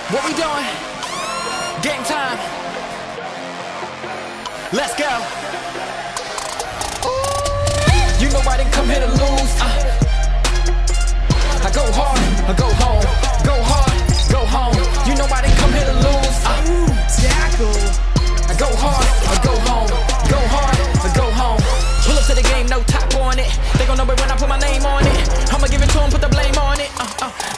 What we doing? Game time. Let's go. You know I didn't come here to lose. I go hard, I go home. Go hard, go home. You know I didn't come here to lose. Tackle. I go hard, I go home. Go hard, I go home. Pull up to the game, no top on it. They gon' know it when I put my name on it. I'ma give it to them, put the blame on it.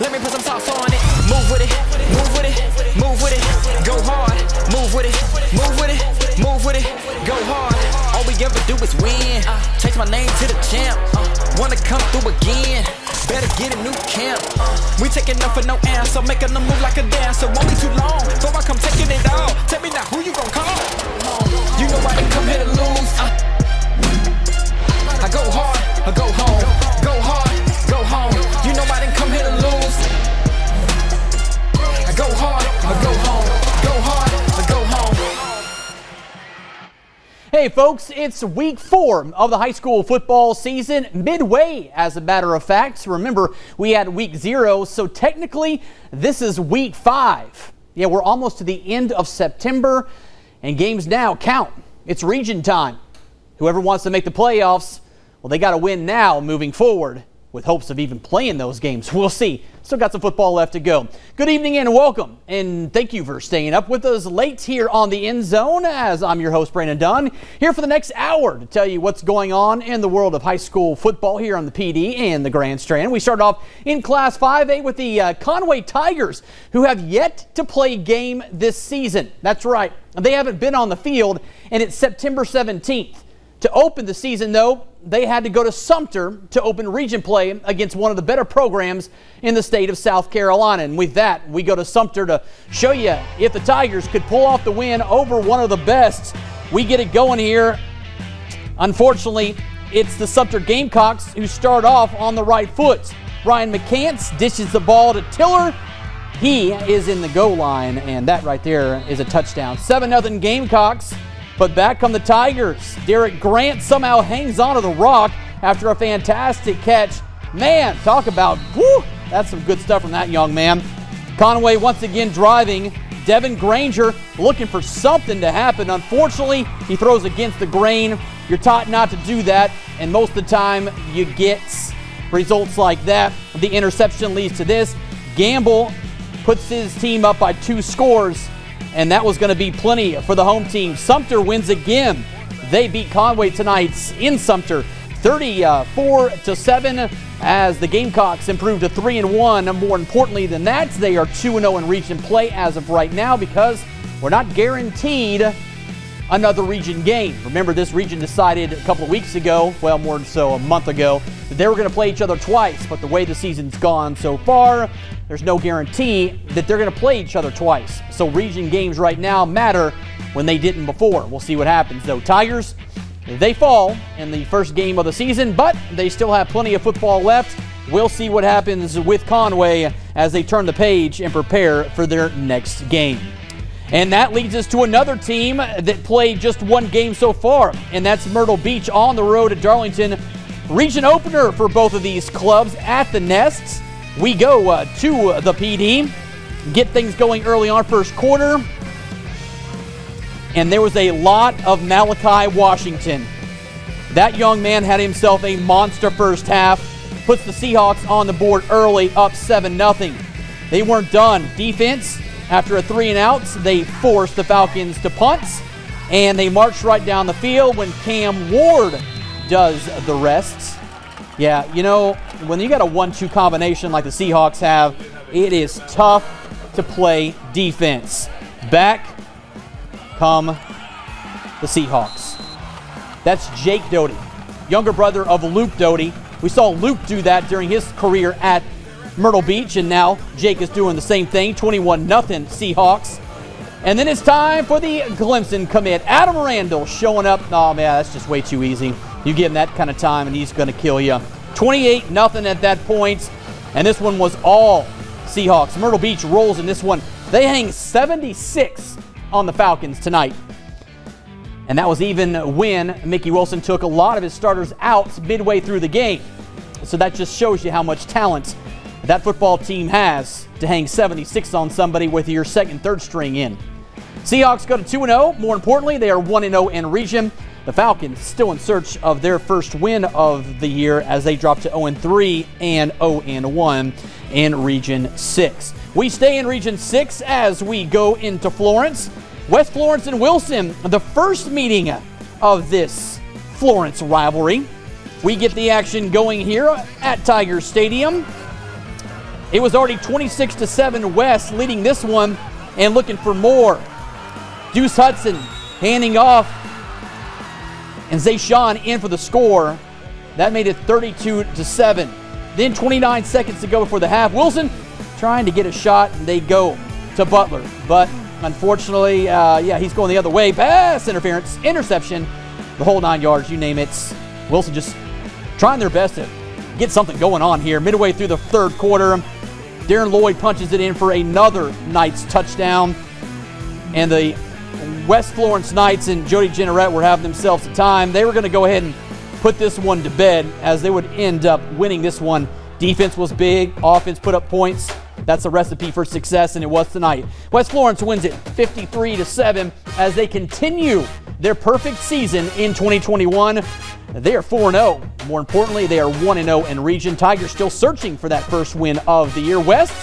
Let me put some sauce on it. Move with it, move with it, move with it. Go hard, move with it, move with it, move with it. Go hard. All we ever do is win. Change my name to the champ. Wanna come through again? Better get a new camp. We taking up for no answer, making them move like a dancer. Won't be too long, before I come taking it all. Tell me now, who you gon' call? You know I didn't come here to lose. I go hard, I go home. Go hard, go home. You know I didn't come here to lose. I go hard, I go home. Go hard, I go home. Hey folks, it's week 4 of the high school football season, midway as a matter of fact. Remember, we had week 0, so technically this is week 5. Yeah, we're almost to the end of September, and games now count. It's region time. Whoever wants to make the playoffs, well, they got to win now moving forward with hopes of even playing those games. We'll see. Still got some football left to go. Good evening and welcome, and thank you for staying up with us late here on the End Zone, as I'm your host, Brandon Dunn, here for the next hour to tell you what's going on in the world of high school football here on the PD and the Grand Strand. We start off in Class 5A with the Conway Tigers, who have yet to play a game this season. That's right. They haven't been on the field, and it's September 17th. To open the season, though, they had to go to Sumter to open region play against one of the better programs in the state of South Carolina. And with that, we go to Sumter to show you if the Tigers could pull off the win over one of the best. We get it going here. Unfortunately, it's the Sumter Gamecocks who start off on the right foot. Ryan McCants dishes the ball to Tiller. He is in the goal line, and that right there is a touchdown. 7-0 Gamecocks. But back come the Tigers. Derek Grant somehow hangs onto the rock after a fantastic catch. Man, talk about, whoo, that's some good stuff from that young man. Conway once again driving. Devin Granger looking for something to happen. Unfortunately, he throws against the grain. You're taught not to do that, and most of the time you get results like that. The interception leads to this. Gamble puts his team up by 2 scores. And that was going to be plenty for the home team. Sumter wins again. They beat Conway tonight in Sumter 34-7 as the Gamecocks improved to 3-1. More importantly than that, they are 2-0 in region play as of right now because we're not guaranteed another region game. Remember, this region decided a couple of weeks ago, well, more so a month ago, that they were going to play each other twice. But the way the season's gone so far, there's no guarantee that they're going to play each other twice. So region games right now matter when they didn't before. We'll see what happens, though. Tigers, they fall in the first game of the season, but they still have plenty of football left. We'll see what happens with Conway as they turn the page and prepare for their next game. And that leads us to another team that played just one game so far, and that's Myrtle Beach on the road at Darlington. Region opener for both of these clubs at the Nests. We go to the PD, get things going early on first quarter, and there was a lot of Malachi Washington. That young man had himself a monster first half, puts the Seahawks on the board early, up 7-0. They weren't done. Defense, after a 3-and-out, they forced the Falcons to punt, and they marched right down the field when Cam Ward does the rest. Yeah, you know, when you got a 1-2 combination like the Seahawks have, it is tough to play defense. Back come the Seahawks. That's Jake Doty, younger brother of Luke Doty. We saw Luke do that during his career at Myrtle Beach, and now Jake is doing the same thing, 21-0 Seahawks. And then it's time for the Clemson commit. Adam Randall showing up. Oh, man, that's just way too easy. You give him that kind of time, and he's going to kill you. 28-0 at that point, and this one was all Seahawks. Myrtle Beach rolls in this one. They hang 76 on the Falcons tonight. And that was even when Mickey Wilson took a lot of his starters out midway through the game. So that just shows you how much talent that football team has to hang 76 on somebody with your second, third string in. Seahawks go to 2-0. More importantly, they are 1-0 in region. The Falcons still in search of their first win of the year as they drop to 0-3 and 0-1 in Region 6. We stay in Region 6 as we go into Florence. West Florence and Wilson, the first meeting of this Florence rivalry. We get the action going here at Tiger Stadium. It was already 26-7 West leading this one and looking for more. Deuce Hudson handing off, and Zayshawn in for the score. That made it 32-7. Then 29 seconds to go before the half. Wilson trying to get a shot, and they go to Butler. But unfortunately, he's going the other way. Pass interference, interception, the whole 9 yards, you name it. Wilson just trying their best to get something going on here. Midway through the third quarter, Darren Lloyd punches it in for another Knights touchdown. And the West Florence Knights and Jody Jenneret were having themselves a time. They were going to go ahead and put this one to bed as they would end up winning this one. Defense was big. Offense put up points. That's a recipe for success, and it was tonight. West Florence wins it 53-7 as they continue their perfect season in 2021. They are 4-0. More importantly, they are 1-0 in region. Tigers still searching for that first win of the year. West,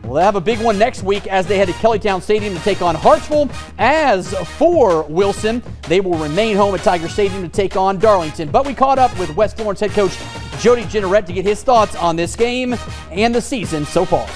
well, they have a big one next week as they head to Kellytown Stadium to take on HARTSVILLE. As for Wilson, they will remain home at Tiger Stadium to take on Darlington. But we caught up with West Florence head coach Jody Jenneret to get his thoughts on this game and the season so far.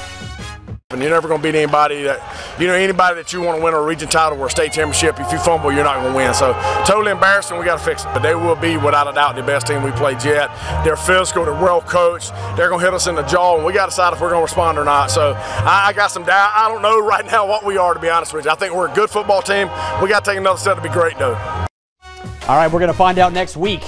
And you're never going to beat anybody that you want to win a region title or a state championship. If you fumble, you're not going to win. So totally embarrassing. We got to fix it. But they will be, without a doubt, the best team we played yet. They're physical. They're well coached. They're going to hit us in the jaw, and we got to decide if we're going to respond or not. So I got some doubt. I don't know right now what we are, to be honest with you. I think we're a good football team. We got to take another step to be great, though. All right, we're going to find out next week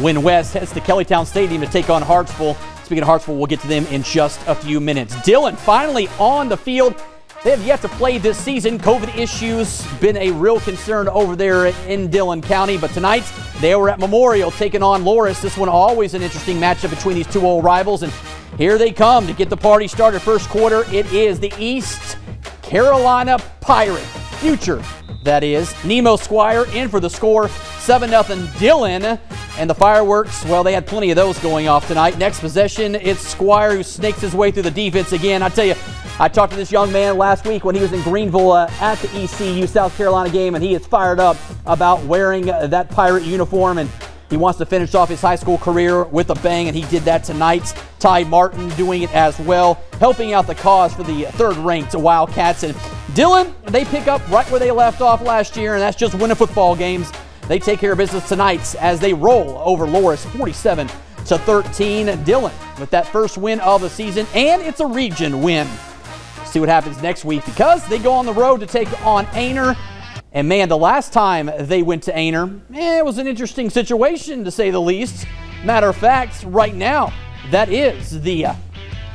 when West heads to Kellytown Stadium to take on HARTSVILLE. Speaking of HARTSVILLE, we'll get to them in just a few minutes. DILLON finally on the field. They have yet to play this season. COVID issues been a real concern over there in Dillon County. But tonight, they were at Memorial taking on Loris. This one always an interesting matchup between these two old rivals. And here they come to get the party started. First quarter, it is the East Carolina Pirate future. That is Nemo Squire in for the score. 7-0 Dillon. And the fireworks, well, they had plenty of those going off tonight. Next possession, it's Squire who snakes his way through the defense again. I tell you, I talked to this young man last week when he was in Greenville at the ECU South Carolina game, and he is fired up about wearing that Pirate uniform, and he wants to finish off his high school career with a bang, and he did that tonight. Ty Martin doing it as well, helping out the cause for the third-ranked Wildcats. And Dillon, they pick up right where they left off last year, and that's just winning football games. They take care of business tonight as they roll over Loris 47-13. Dillon with that first win of the season, and it's a region win. See what happens next week because they go on the road to take on Aner. And man, the last time they went to Aner, it was an interesting situation to say the least. Matter of fact, right now, that is the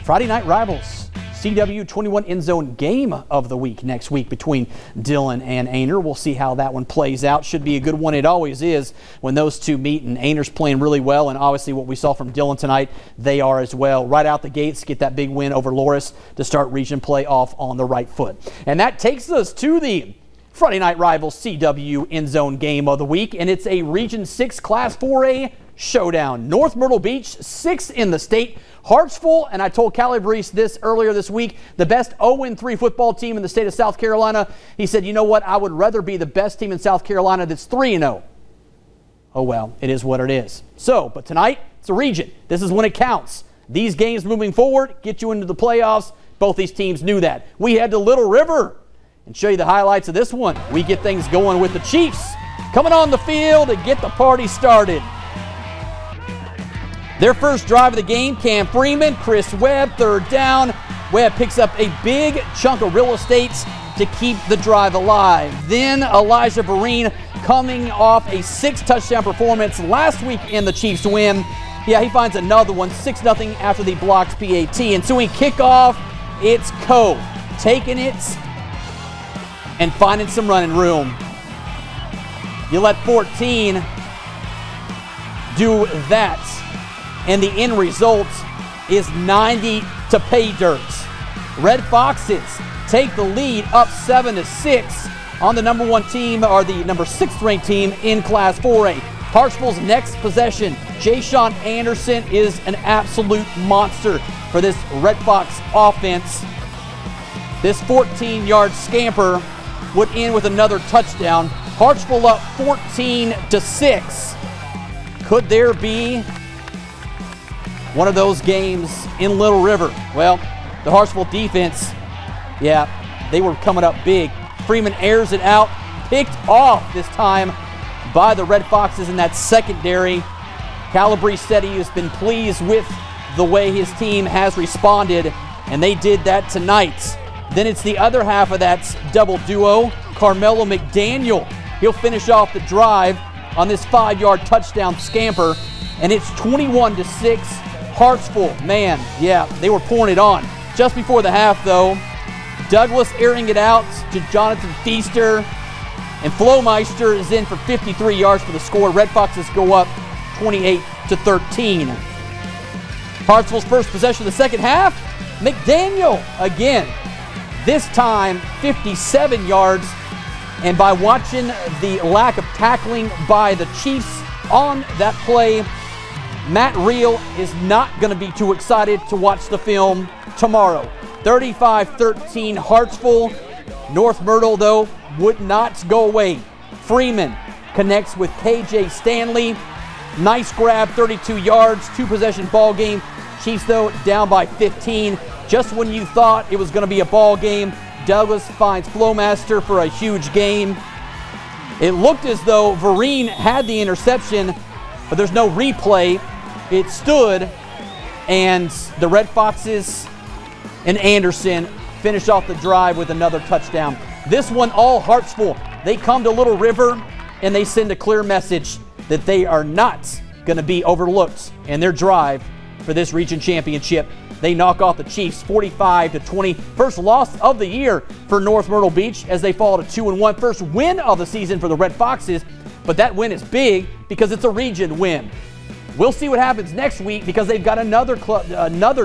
Friday Night Rivals CW21 EndZone game of the week next week between Dillon and Aner. We'll see how that one plays out. Should be a good one. It always is when those two meet, and Aner's playing really well, and obviously what we saw from Dillon tonight, they are as well. Right out the gates, get that big win over Loris to start region play off on the right foot. And that takes us to the Friday Night Rivals CW EndZone game of the week, and it's a Region 6 Class 4A showdown. North Myrtle Beach, 6th in the state. HARTSVILLE, and I told Calabrese this earlier this week, the best 0-3 football team in the state of South Carolina. He said, you know what, I would rather be the best team in South Carolina that's 3-0. Oh well, it is what it is. So, but tonight, it's a region. This is when it counts. These games moving forward get you into the playoffs. Both these teams knew that. We head to Little River and show you the highlights of this one. We get things going with the Chiefs coming on the field to get the party started. Their first drive of the game, Cam Freeman, Chris Webb, third down. Webb picks up a big chunk of real estate to keep the drive alive. Then Elijah Vereen coming off a 6-touchdown performance last week in the Chiefs win. Yeah, he finds another one, 6-0 after the blocked PAT. Ensuing kickoff, it's Coe taking it and finding some running room. You let 14 do that. And the end result is 90 to pay dirt. Red Foxes take the lead up 7-6 on the number 1 team, or the number 6th ranked team in Class 4A. Hartsville's next possession, Ja'Shawn Anderson is an absolute monster for this Red Fox offense. This 14-yard scamper would end with another touchdown. Hartsville up 14-6. Could there be one of those games in Little River? Well, the Hartsville defense, yeah, they were coming up big. Freeman airs it out, picked off this time by the Red Foxes in that secondary. Calabrese said he has been pleased with the way his team has responded, and they did that tonight. Then it's the other half of that double duo. Carmelo McDaniel, he'll finish off the drive on this 5-yard touchdown scamper, and it's 21-6. Hartsville, man, yeah, they were pouring it on. Just before the half, though, Douglas airing it out to Jonathan Feaster, and Flowmeister is in for 53 yards for the score. Red Foxes go up 28-13. Hartsville's first possession of the second half, McDaniel again. This time 57 yards, and by watching the lack of tackling by the Chiefs on that play, Matt Reel is not going to be too excited to watch the film tomorrow. 35-13 Hartsville. North Myrtle, though, would not go away. Freeman connects with KJ Stanley. Nice grab, 32 yards, 2-possession ball game. Chiefs, though, down by 15. Just when you thought it was going to be a ball game, Douglas finds Flowmaster for a huge gain. It looked as though Vereen had the interception, but there's no replay. It stood, and the Red Foxes and Anderson finish off the drive with another touchdown. This one all Hartsville. They come to Little River, and they send a clear message that they are not going to be overlooked in their drive for this region championship. They knock off the Chiefs 45-20. First loss of the year for North Myrtle Beach as they fall to 2-1. First win of the season for the Red Foxes, but that win is big because it's a region win. We'll see what happens next week because they've got another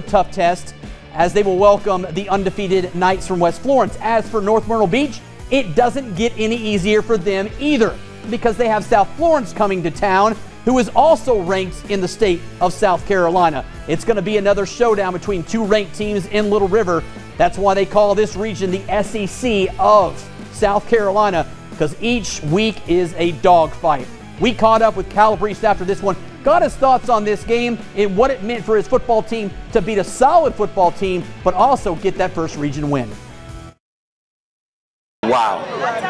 tough test as they will welcome the undefeated Knights from West Florence. As for North Myrtle Beach, it doesn't get any easier for them either because they have South Florence coming to town, who is also ranked in the state of South Carolina. It's going to be another showdown between two ranked teams in Little River. That's why they call this region the SEC of South Carolina, because each week is a dogfight. We caught up with Calabrese after this one, got his thoughts on this game and what it meant for his football team to beat a solid football team, but also get that first region win. Wow,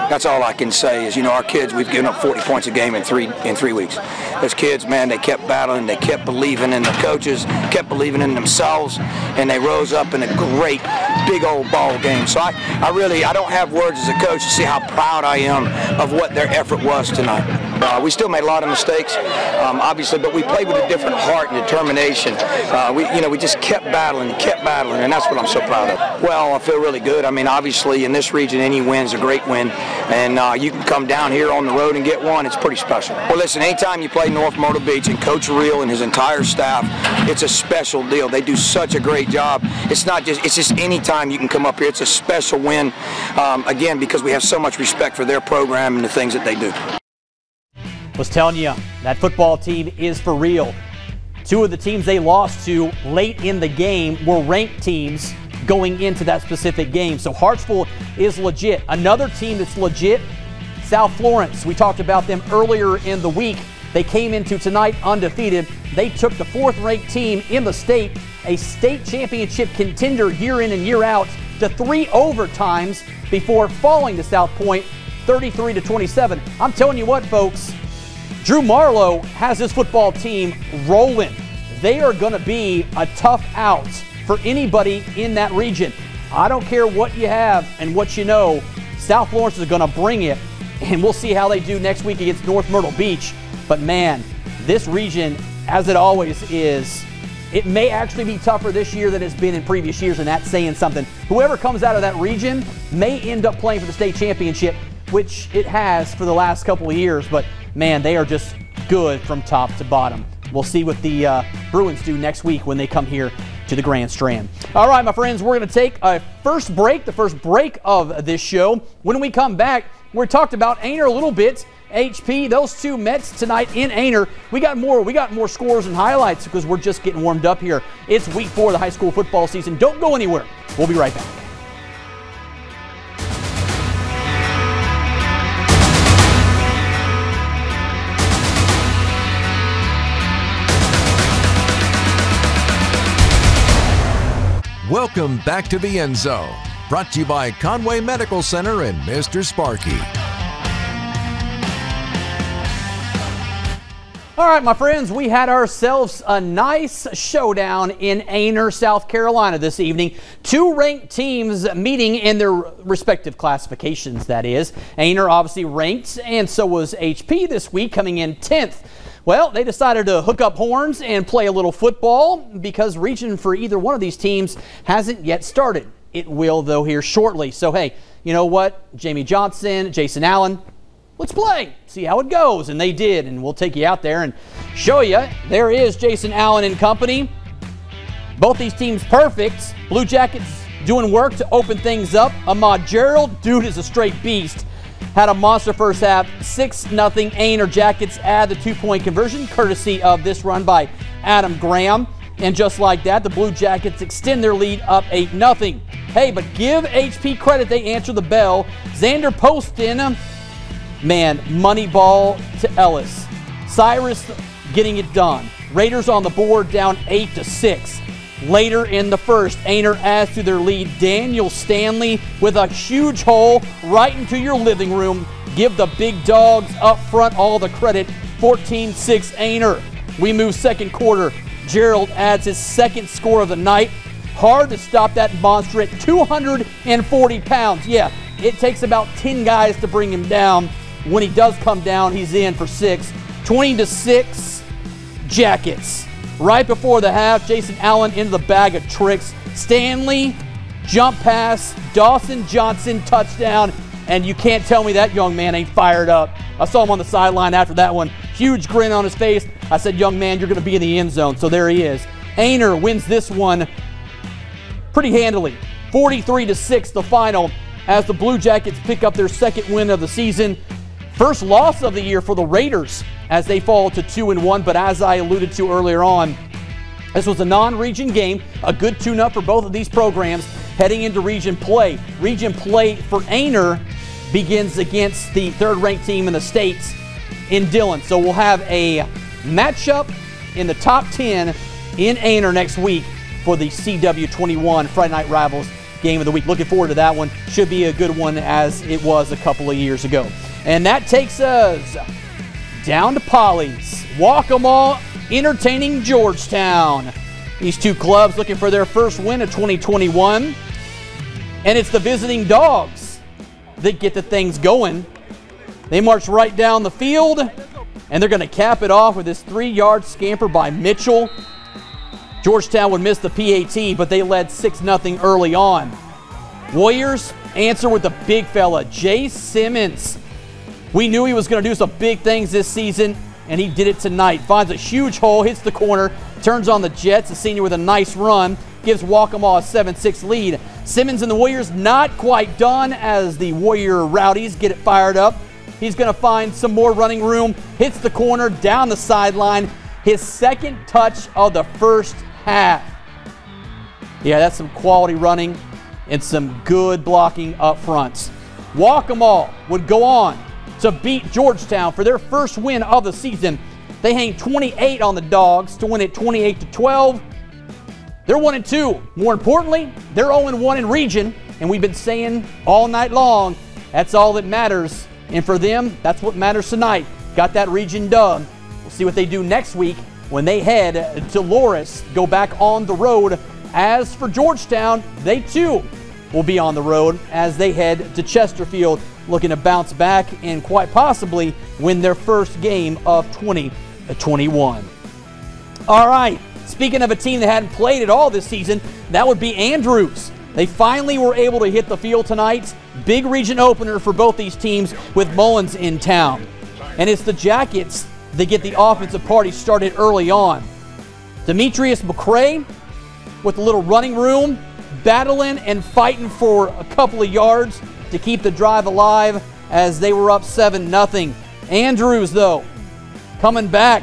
that's all I can say is, you know, our kids, we've given up 40 points a game in three weeks. Those kids, man, they kept battling, they kept believing in the coaches, kept believing in themselves, and they rose up in a great, big old ball game. So I don't have words as a coach to see how proud I am of what their effort was tonight. We still made a lot of mistakes, obviously, but we played with a different heart and determination. We just kept battling, and that's what I'm so proud of. Well, I feel really good. I mean, obviously, in this region, any win's a great win, and you can come down here on the road and get one. It's pretty special. Well, listen, anytime you play North Myrtle Beach and Coach Reel and his entire staff, it's a special deal. They do such a great job. It's just any time you can come up here, it's a special win, again, because we have so much respect for their program and the things that they do. Was telling you, that football team is for real. Two of the teams they lost to late in the game were ranked teams going into that specific game. So Hartsville is legit. Another team that's legit, South Florence. We talked about them earlier in the week. They came into tonight undefeated. They took the fourth-ranked team in the state, a state championship contender year in and year out, to 3 overtimes before falling to South Point 33-27. I'm telling you what, folks, Drew Marlowe has his football team rolling. They are going to be a tough out for anybody in that region. I don't care what you have and what you know, South Florence is going to bring it, and we'll see how they do next week against North Myrtle Beach. But man, this region, as it always is, it may actually be tougher this year than it's been in previous years, and that's saying something. Whoever comes out of that region may end up playing for the state championship, which it has for the last couple of years, but man, they are just good from top to bottom. we'll see what the Bruins do next week when they come here to the Grand Strand. All right, my friends, we're going to take a first break, the first break of this show. When we come back, we talked about Aynor a little bit. HP, those two Mets tonight in Aynor. We got more scores and highlights because we're just getting warmed up here. It's week 4 of the high school football season. Don't go anywhere. We'll be right back. Welcome back to the End Zone, brought to you by Conway Medical Center and Mr. Sparky. All right, my friends, we had ourselves a nice showdown in Aynor, South Carolina this evening. 2 ranked teams meeting in their respective classifications, that is. Aynor obviously ranked, and so was HP this week, coming in 10th. Well, they decided to hook up horns and play a little football because region for either one of these teams hasn't yet started. It will, though, here shortly. So, hey, you know what? Jamie Johnson, Jason Allen, let's play, see how it goes. And they did, and we'll take you out there and show you. There is Jason Allen and company. Both these teams perfect. Blue Jackets doing work to open things up. Ahmad Gerald, dude is a straight beast. Had a monster first half, 6-0. Aynor Jackets add the 2-point conversion, courtesy of this run by Adam Graham. And just like that, the Blue Jackets extend their lead up 8-0. Hey, but give HP credit, they answer the bell. Xander Poston, man, money ball to Ellis. Cyrus getting it done. Raiders on the board, down 8-6. Later in the first, Aynor adds to their lead. Daniel Stanley with a huge hole right into your living room. Give the big dogs up front all the credit. 14-6 Aynor. We move second quarter. Gerald adds his second score of the night. Hard to stop that monster at 240 pounds. Yeah, it takes about 10 guys to bring him down. When he does come down, he's in for 6. 20-6 Jackets. Right before the half, Jason Allen into the bag of tricks. Stanley, jump pass, Dawson Johnson, touchdown. And you can't tell me that young man ain't fired up. I saw him on the sideline after that one. Huge grin on his face. I said, young man, you're going to be in the end zone. So there he is. Aynor wins this one pretty handily. 43-6 the final as the Blue Jackets pick up their second win of the season. First loss of the year for the Raiders as they fall to 2-1. But as I alluded to earlier on, this was a non-region game, a good tune-up for both of these programs heading into region play. Region play for Aynor begins against the third-ranked team in the states in Dillon. So we'll have a matchup in the top 10 in Aynor next week for the CW21 Friday Night Rivals game of the week. Looking forward to that one. Should be a good one as it was a couple of years ago. And that takes us down to Polly's. Waccamaw entertaining Georgetown. These two clubs looking for their first win of 2021. And it's the visiting Dogs that get the things going. They march right down the field, and they're going to cap it off with this 3-yard scamper by Mitchell. Georgetown would miss the PAT, but they led 6-0 early on. Warriors answer with the big fella, Jay Simmons. We knew he was going to do some big things this season, and he did it tonight. Finds a huge hole, hits the corner, turns on the Jets. A senior with a nice run, gives Waccamaw a 7-6 lead. Simmons and the Warriors not quite done as the Warrior Rowdies get it fired up. He's going to find some more running room, hits the corner, down the sideline. His second touch of the first half. Yeah, that's some quality running and some good blocking up front. Waccamaw would go on to beat Georgetown for their first win of the season. They hang 28 on the Dogs to win it 28-12. They're 1-2. More importantly, they're 0-1 in region, and we've been saying all night long, that's all that matters. And for them, that's what matters tonight. Got that region done. We'll see what they do next week when they head to Loris, go back on the road. As for Georgetown, they too will be on the road as they head to Chesterfield, looking to bounce back and quite possibly win their first game of 2021. All right, speaking of a team that hadn't played at all this season, that would be Andrews. They finally were able to hit the field tonight. Big region opener for both these teams with Mullins in town. And it's the Jackets they get the offensive party started early on. Demetrius McCray with a little running room, battling and fighting for a couple of yards to keep the drive alive as they were up 7-0. Andrews, though, coming back.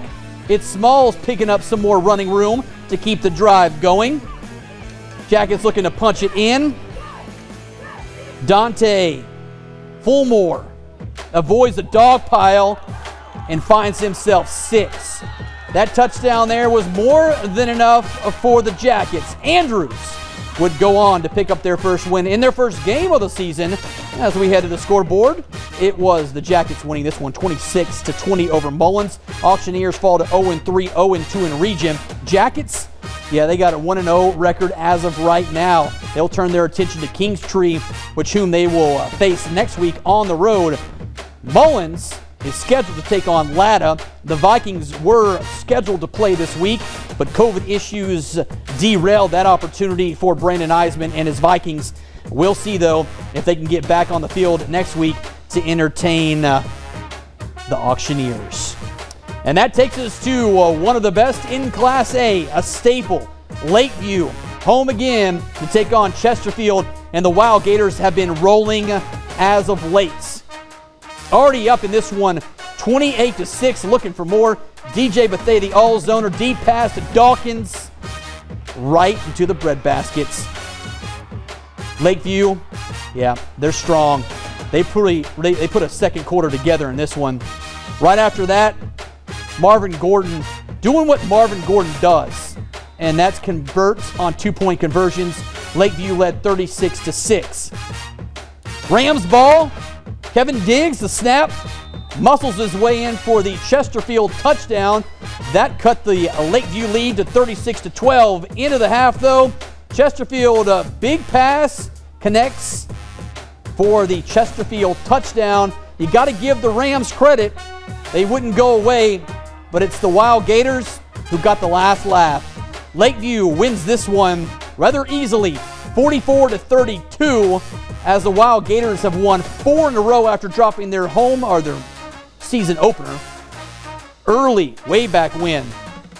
It's Smalls picking up some more running room to keep the drive going. Jackets looking to punch it in. Dante Fulmore avoids the dog pile and finds himself 6. That touchdown there was more than enough for the Jackets. Andrews would go on to pick up their first win in their first game of the season. As we head to the scoreboard, it was the Jackets winning this one 26-20 over Mullins. Auctioneers fall to 0-3, 0-2 in region. Jackets, yeah, they got a 1-0 record as of right now. They'll turn their attention to Kingstree, whom they will face next week on the road. Mullins is scheduled to take on Latta. The Vikings were scheduled to play this week, but COVID issues derailed that opportunity for Brandon Eisman and his Vikings. We'll see, though, if they can get back on the field next week to entertain the Auctioneers. And that takes us to one of the best in Class A, a staple, Lakeview, home again to take on Chesterfield, and the Wild Gators have been rolling as of late. Already up in this one, 28-6, looking for more. DJ Bethay, the all-zoner, deep pass to Dawkins, right into the breadbaskets. Lakeview, yeah, they're strong. They put a second quarter together in this one. Right after that, Marvin Gordon doing what Marvin Gordon does, and that's converts on two-point conversions. Lakeview led 36-6. Rams ball. Kevin Diggs, the snap, muscles his way in for the Chesterfield touchdown. That cut the Lakeview lead to 36-12. Into the half, though. Chesterfield, big pass, connects for the Chesterfield touchdown. You got to give the Rams credit. They wouldn't go away, but it's the Wild Gators who got the last laugh. Lakeview wins this one rather easily, 44-32. As the Wild Gators have won 4 in a row after dropping their season opener early, way back when.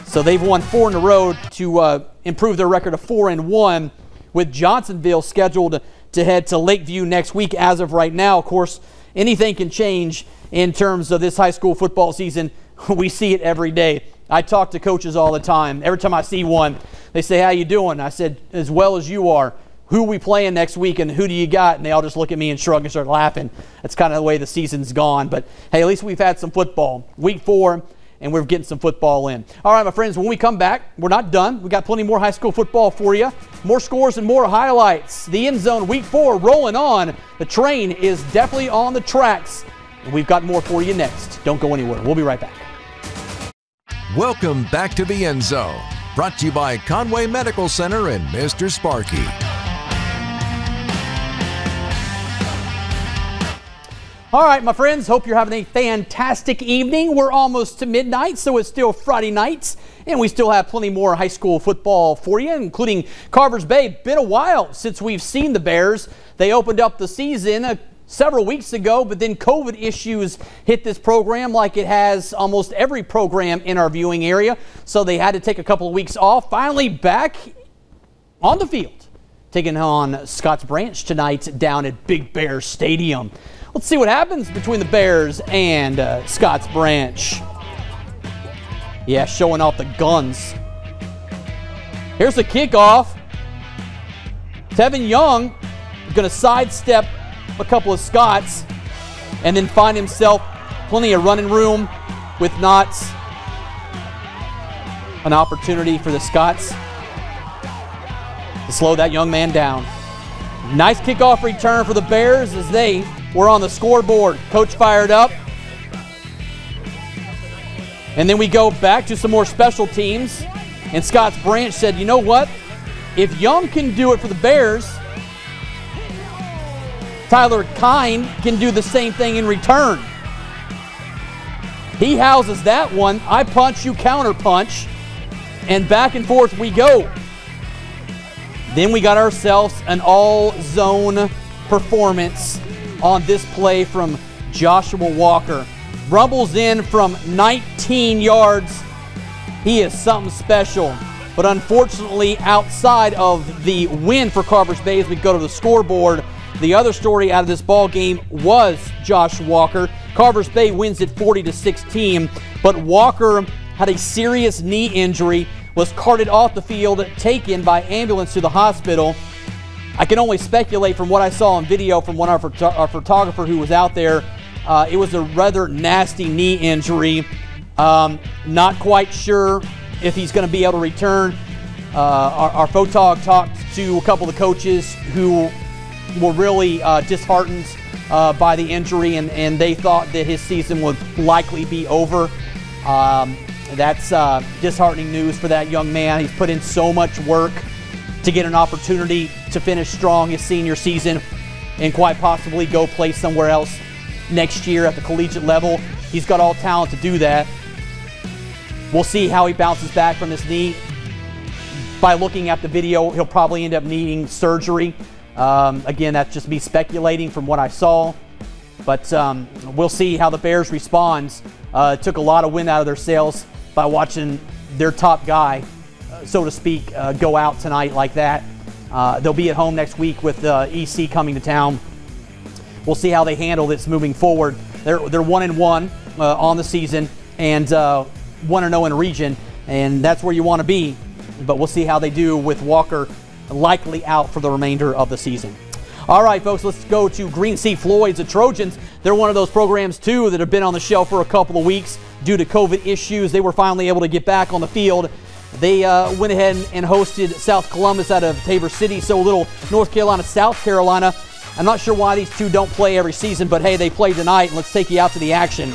So they've won 4 in a row to improve their record of 4-1, with Johnsonville scheduled to head to Lakeview next week. As of right now, of course, anything can change in terms of this high school football season. We see it every day. I talk to coaches all the time. Every time I see one, they say, "How you doing?" I said, "As well as you are. Who are we playing next week, and who do you got?" And they all just look at me and shrug and start laughing. That's kind of the way the season's gone. But, hey, at least we've had some football. Week 4, and we're getting some football in. All right, my friends, when we come back, we're not done. We've got plenty more high school football for you. More scores and more highlights. The End Zone Week 4 rolling on. The train is definitely on the tracks. And we've got more for you next. Don't go anywhere. We'll be right back. Welcome back to the End Zone. Brought to you by Conway Medical Center and Mr. Sparky. All right, my friends, hope you're having a fantastic evening. We're almost to midnight, so it's still Friday nights, and we still have plenty more high school football for you, including Carvers Bay. Been a while since we've seen the Bears. They opened up the season several weeks ago, but then COVID issues hit this program like it has almost every program in our viewing area, so they had to take a couple of weeks off. Finally back on the field, taking on Scotts Branch tonight down at Big Bear Stadium. Let's see what happens between the Bears and Scotts Branch. Yeah, showing off the guns. Here's the kickoff. Tevin Young is going to sidestep a couple of Scots and then find himself plenty of running room with not an opportunity for the Scots to slow that young man down. Nice kickoff return for the Bears as they were on the scoreboard. Coach fired up. And then we go back to some more special teams. And Scotts Branch said, you know what? If Young can do it for the Bears, Tyler Kine can do the same thing in return. He houses that one. I punch, you counter punch. And back and forth we go. Then we got ourselves an all-zone performance on this play from Joshua Walker. rumbles in from 19 yards. He is something special. But unfortunately, outside of the win for Carvers Bay, as we go to the scoreboard, the other story out of this ball game was Josh Walker. Carvers Bay wins it 40-16, but Walker had a serious knee injury, was carted off the field, taken by ambulance to the hospital. I can only speculate from what I saw on video from our photographer who was out there. It was a rather nasty knee injury. Not quite sure if he's going to be able to return. Our photog talked to a couple of the coaches who were really disheartened by the injury, and they thought that his season would likely be over. That's disheartening news for that young man. He's put in so much work to get an opportunity to finish strong his senior season and quite possibly go play somewhere else next year at the collegiate level. He's got all talent to do that. We'll see how he bounces back from this knee. By looking at the video, he'll probably end up needing surgery. Again, that's just me speculating from what I saw. But we'll see how the Bears respond. Took a lot of wind out of their sails by watching their top guy, so to speak, go out tonight like that. They'll be at home next week with EC coming to town. We'll see how they handle this moving forward. They're 1-1 on the season and 1-0 in region, and that's where you want to be. But we'll see how they do with Walker likely out for the remainder of the season. All right, folks, let's go to Green Sea Floyd's. The Trojans, they're one of those programs, too, that have been on the shelf for a couple of weeks due to COVID issues. They were finally able to get back on the field. They went ahead and hosted South Columbus out of Tabor City, so a little North Carolina, South Carolina. I'm not sure why these two don't play every season, but hey, they play tonight, and let's take you out to the action.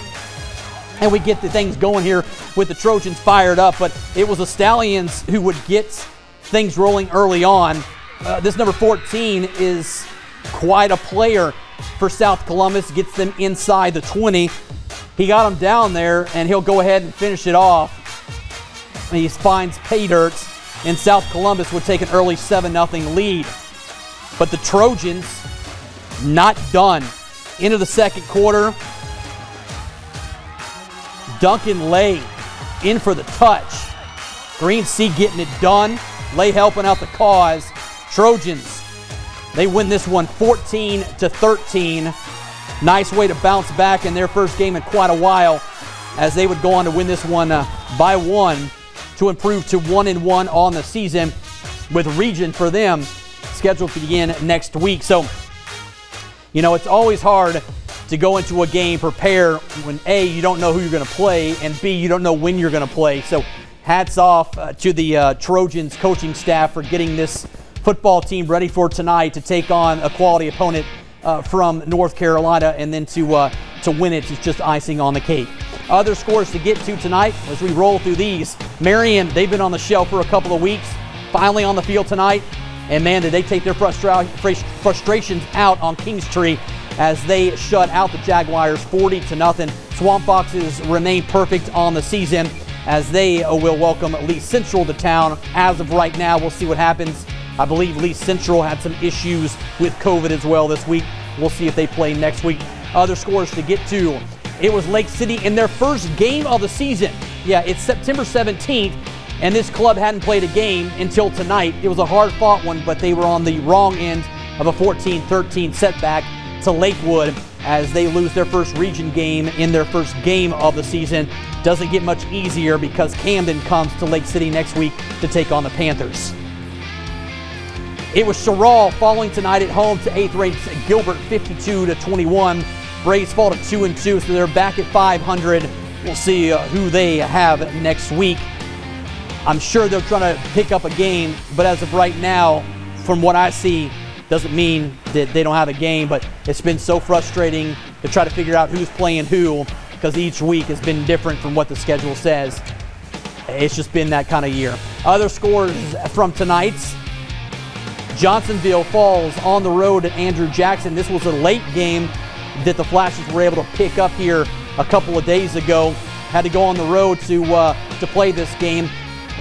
And we get the things going here with the Trojans fired up, but it was the Stallions who would get things rolling early on. This number 14 is quite a player for South Columbus, gets them inside the 20. He got them down there, and he'll go ahead and finish it off. And he finds pay dirt, and South Columbus would take an early 7-0 lead. But the Trojans, not done. Into the second quarter, Duncan Lay in for the touch. Green Sea getting it done. Lay helping out the cause. Trojans, they win this one 14-13. Nice way to bounce back in their first game in quite a while, as they would go on to win this one by 1 to improve to 1-1 on the season, with region for them scheduled to begin next week. So, you know, it's always hard to go into a game prepare when A, you don't know who you're going to play, and B, you don't know when you're going to play. So hats off to the Trojans coaching staff for getting this football team ready for tonight to take on a quality opponent from North Carolina, and then to win it is just icing on the cake. Other scores to get to tonight as we roll through these. Marion, they've been on the shelf for a couple of weeks, finally on the field tonight, and man, did they take their frustrations out on Kingstree as they shut out the Jaguars 40-0. Swamp Foxes remain perfect on the season as they will welcome Lee Central to town. As of right now, we'll see what happens. I believe Lee Central had some issues with COVID as well this week. We'll see if they play next week. Other scores to get to. It was Lake City in their first game of the season. Yeah, it's September 17th, and this club hadn't played a game until tonight. It was a hard-fought one, but they were on the wrong end of a 14-13 setback to Lakewood as they lose their first region game in their first game of the season. Doesn't get much easier because Camden comes to Lake City next week to take on the Panthers. It was Sherrall falling tonight at home to 8th-ranked Gilbert 52-21. Braves fall to 2-2, so they're back at 500. We'll see who they have next week. I'm sure they're trying to pick up a game, but as of right now, from what I see, doesn't mean that they don't have a game, but it's been so frustrating to try to figure out who's playing who, because each week has been different from what the schedule says. It's just been that kind of year. Other scores from tonight's: Johnsonville falls on the road at Andrew Jackson. This was a late game that the Flashes were able to pick up here a couple of days ago. Had to go on the road to play this game.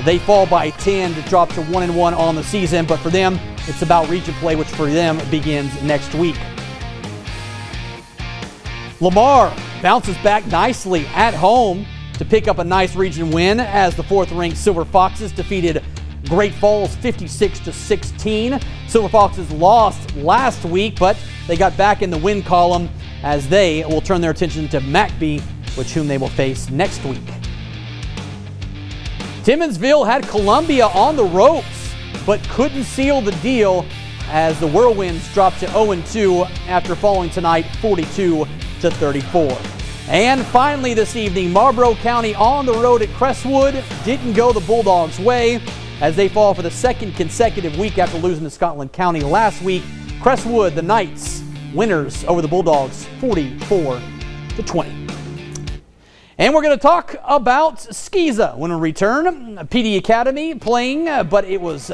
They fall by 10 to drop to 1-1 on the season, but for them, it's about region play, which for them begins next week. Lamar bounces back nicely at home to pick up a nice region win as the 4th-ranked Silver Foxes defeated Great Falls 56-16. Silver Foxes lost last week, but they got back in the win column as they will turn their attention to McBee, whom they will face next week. Timmonsville had Columbia on the ropes, but couldn't seal the deal as the Whirlwinds dropped to 0-2 after falling tonight 42-34. And finally this evening, Marlboro County on the road at Crestwood didn't go the Bulldogs' way as they fall for the 2nd consecutive week after losing to Scotland County last week. Crestwood, the Knights, winners over the Bulldogs 44-20. And we're going to talk about Skeeza when we return. PD Academy playing, but it was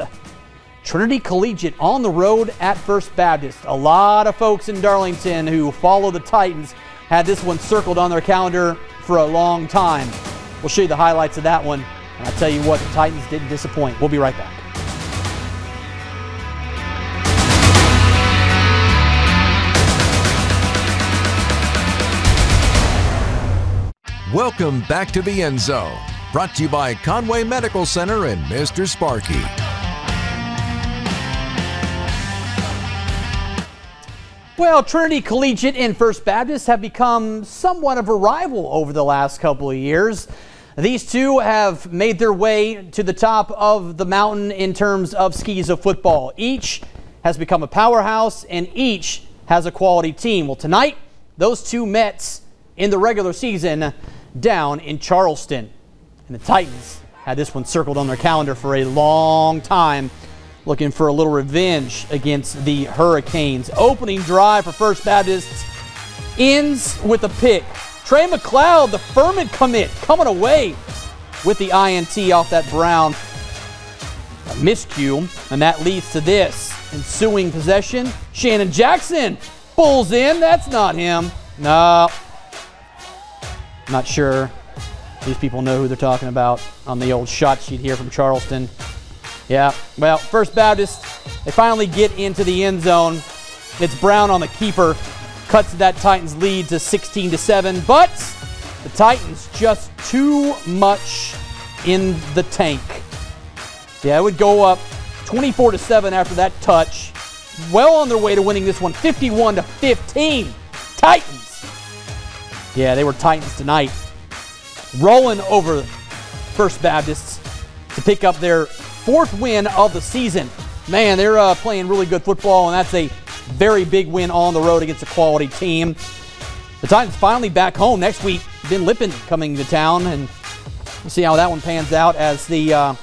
Trinity Collegiate on the road at First Baptist. A lot of folks in Darlington who follow the Titans had this one circled on their calendar for a long time. We'll show you the highlights of that one. And I'll tell you what, the Titans didn't disappoint. We'll be right back. Welcome back to the End Zone, brought to you by Conway Medical Center and Mr. Sparky. Well, Trinity Collegiate and First Baptist have become somewhat of a rival over the last couple of years. These two have made their way to the top of the mountain in terms of Skeeza football. Each has become a powerhouse and each has a quality team. Well, tonight, those two met in the regular season down in Charleston. And the Titans had this one circled on their calendar for a long time, looking for a little revenge against the Hurricanes. Opening drive for First Baptist ends with a pick. Trey McLeod, the Furman commit, coming away with the INT off that Brown miscue, and that leads to this ensuing possession. Shannon Jackson pulls in. That's not him. No. Not sure these people know who they're talking about on the old shot sheet here from Charleston. Yeah, well, First Baptist, they finally get into the end zone. It's Brown on the keeper, cuts that Titans lead to 16-7, but the Titans just too much in the tank. Yeah, it would go up 24-7 after that touch. Well on their way to winning this one, 51-15. Titans. Yeah, they were Titans tonight. Rolling over First Baptist to pick up their 4th win of the season. Man, they're playing really good football, and that's a very big win on the road against a quality team. The Titans finally back home next week. Ben Lippen coming to town, and we'll see how that one pans out as the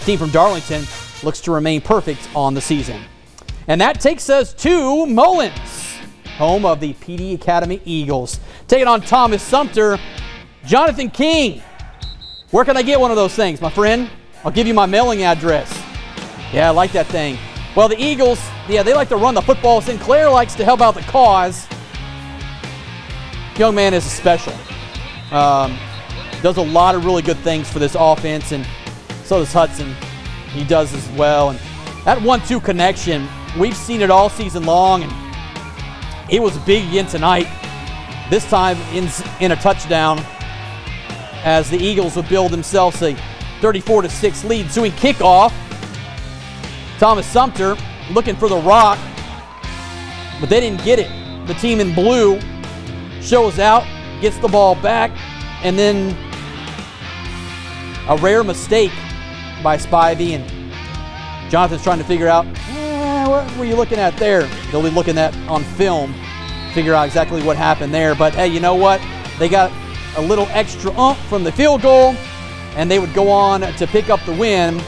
team from Darlington looks to remain perfect on the season. And that takes us to Mullins, home of the PD Academy Eagles. Taking on Thomas Sumter. Jonathan King, where can I get one of those things, my friend? I'll give you my mailing address. Yeah, I like that thing. Well, the Eagles, yeah, they like to run the football. Sinclair likes to help out the cause. Young man is special. Does a lot of really good things for this offense, and so does Hudson. He does as well. And that 1-2 connection, we've seen it all season long, and it was big again tonight. This time in a touchdown as the Eagles would build themselves a 34-6 lead. Ensuing kickoff. Thomas Sumter looking for the rock, but they didn't get it. The team in blue shows out, gets the ball back, and then a rare mistake by Spivey, and Jonathan's trying to figure out, what were you looking at there? They'll be looking at on film, figure out exactly what happened there. But hey, you know what? They got a little extra oomph from the field goal, and they would go on to pick up the win.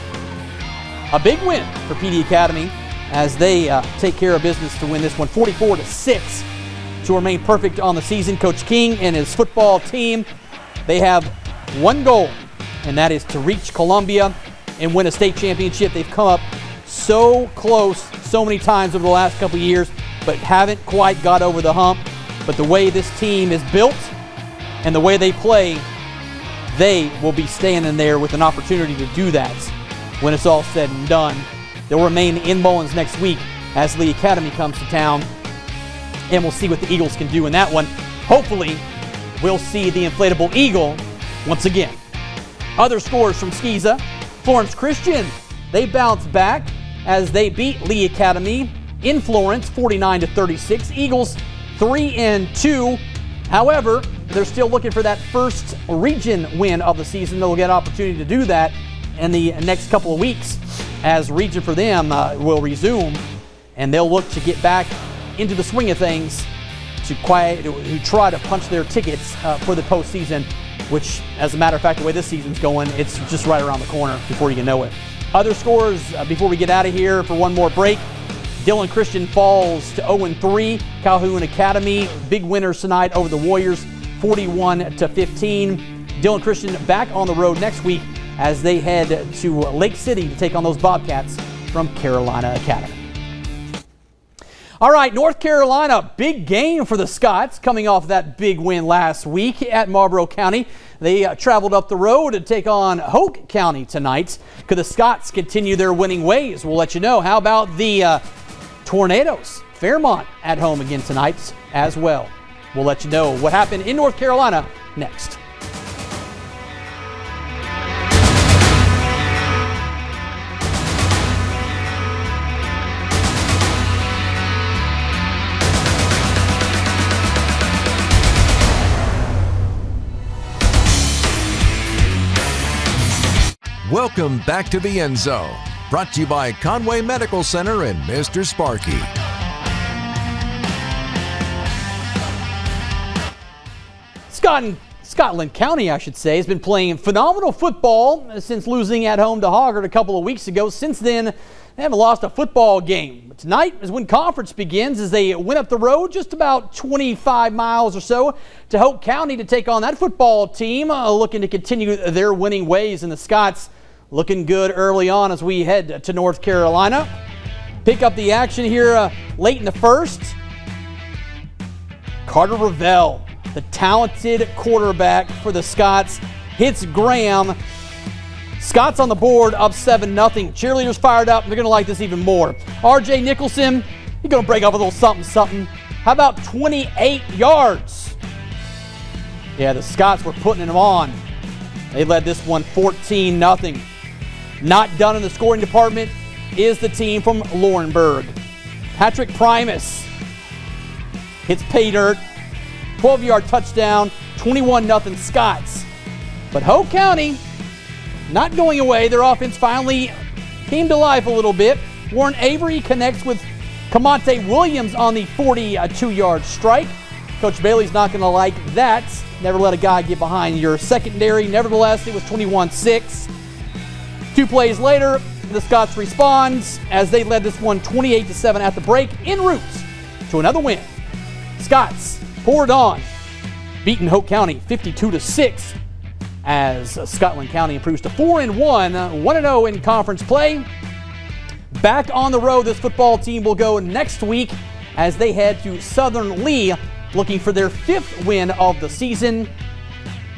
A big win for PD Academy as they take care of business to win this one 44-6 to remain perfect on the season. Coach King and his football team, they have one goal, and that is to reach Columbia and win a state championship. They've come up so close so many times over the last couple of years, but haven't quite got over the hump. But the way this team is built and the way they play, they will be standing there with an opportunity to do that when it's all said and done. They'll remain in Mullins next week as the Academy comes to town, and we'll see what the Eagles can do in that one. hopefully we'll see the inflatable eagle once again. Other scores from Skeeza. Florence Christian, they bounced back as they beat Lee Academy in Florence 49-36. Eagles 3-2. However, they're still looking for that first region win of the season. They'll get an opportunity to do that in the next couple of weeks as region for them will resume, and they'll look to get back into the swing of things to try to punch their tickets for the postseason, which, as a matter of fact, the way this season's going, it's just right around the corner before you can know it. Other scores before we get out of here for one more break. Dillon Christian falls to 0-3. Calhoun Academy, big winners tonight over the Warriors, 41-15. Dillon Christian back on the road next week as they head to Lake City to take on those Bobcats from Carolina Academy. All right, North Carolina, big game for the Scots coming off that big win last week at Marlboro County. They traveled up the road to take on Hoke County tonight. Could the Scots continue their winning ways? We'll let you know. How about the Tornadoes? Fairmont at home again tonight as well. We'll let you know what happened in North Carolina next. Welcome back to the End Zone, brought to you by Conway Medical Center and Mr. Sparky. Scotland County, I should say, has been playing phenomenal football since losing at home to Hoggard a couple of weeks ago. Since then, they haven't lost a football game. But tonight is when conference begins as they went up the road just about 25 miles or so to Hoke County to take on that football team, looking to continue their winning ways. And the Scots looking good early on as we head to North Carolina. Pick up the action here late in the first. Carter Ravel, the talented quarterback for the Scots, hits Graham. Scots on the board, up 7-0. Cheerleaders fired up. They're going to like this even more. R.J. Nicholson, he's going to break off a little something. How about 28 yards? Yeah, the Scots were putting them on. They led this one 14-0. Not done in the scoring department is the team from Laurinburg. Patrick Primus hits pay dirt. 12-yard touchdown, 21-0 Scots. But Hoke County not going away. Their offense finally came to life a little bit. Warren Avery connects with Camonte Williams on the 42-yard strike. Coach Bailey's not going to like that. Never let a guy get behind your secondary. Nevertheless, it was 21-6. 2 plays later, the Scots respond as they led this one 28-7 at the break, en route to another win. Scots poured on, beating Hoke County 52-6 as Scotland County improves to 4-1, 1-0 in conference play. Back on the road, this football team will go next week as they head to Southern Lee, looking for their 5th win of the season.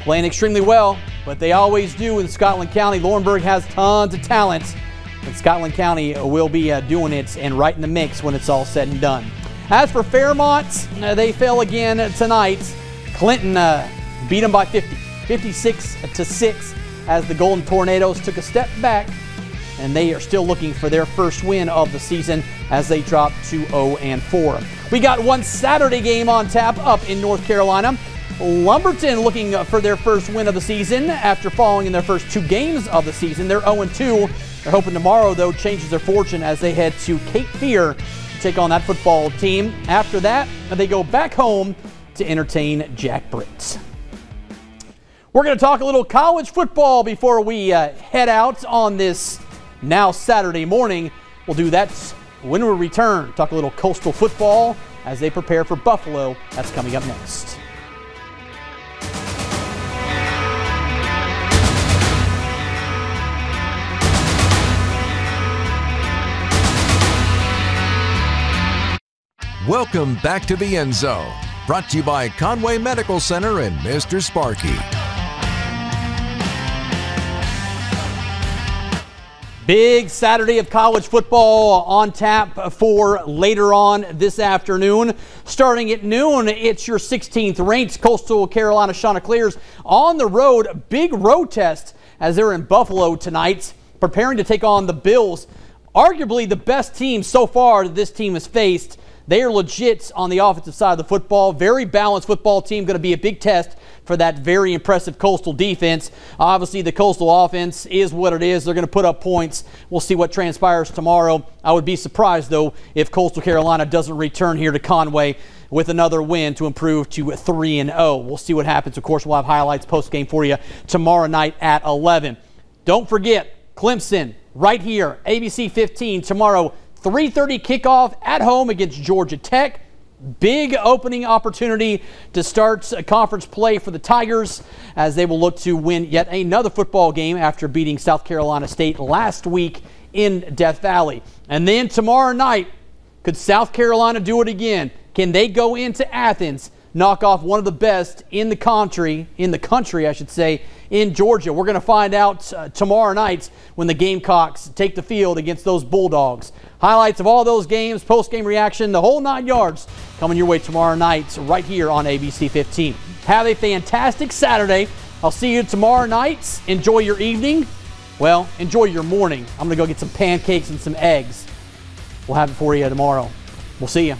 Playing extremely well, but they always do in Scotland County. Laurinburg has tons of talent, and Scotland County will be doing it and right in the mix when it's all said and done. As for Fairmont, they fell again tonight. Clinton beat them by 50, 56-6, as the Golden Tornadoes took a step back, and they are still looking for their first win of the season as they drop to 0-4. We got one Saturday game on tap up in North Carolina. Lumberton looking for their first win of the season after falling in their first 2 games of the season. They're 0-2. They're hoping tomorrow, though, changes their fortune as they head to Cape Fear to take on that football team. After that, they go back home to entertain Jack Britt. We're going to talk a little college football before we head out on this now Saturday morning. We'll do that when we return. Talk a little coastal football as they prepare for Buffalo. That's coming up next. Welcome back to the End Zone, brought to you by Conway Medical Center and Mr. Sparky. Big Saturday of college football on tap for later on this afternoon. Starting at noon, it's your 16th ranked Coastal Carolina Chanticleers on the road. Big road test as they're in Buffalo tonight, preparing to take on the Bills. Arguably the best team so far that this team has faced. They are legit on the offensive side of the football. Very balanced football team. Going to be a big test for that very impressive Coastal defense. Obviously, the Coastal offense is what it is. They're going to put up points. We'll see what transpires tomorrow. I would be surprised, though, if Coastal Carolina doesn't return here to Conway with another win to improve to 3-0. We'll see what happens. Of course, we'll have highlights post-game for you tomorrow night at 11. Don't forget, Clemson right here, ABC 15 tomorrow. 3:30 kickoff at home against Georgia Tech. Big opening opportunity to start conference play for the Tigers as they will look to win yet another football game after beating South Carolina State last week in Death Valley. And then tomorrow night, could South Carolina do it again? Can they go into Athens, knock off one of the best in the country, I should say, in Georgia? We're going to find out tomorrow night when the Gamecocks take the field against those Bulldogs. Highlights of all those games, post-game reaction, the whole 9 yards coming your way tomorrow night right here on ABC 15. Have a fantastic Saturday. I'll see you tomorrow night. Enjoy your evening. Well, enjoy your morning. I'm going to go get some pancakes and some eggs. We'll have it for you tomorrow. We'll see you.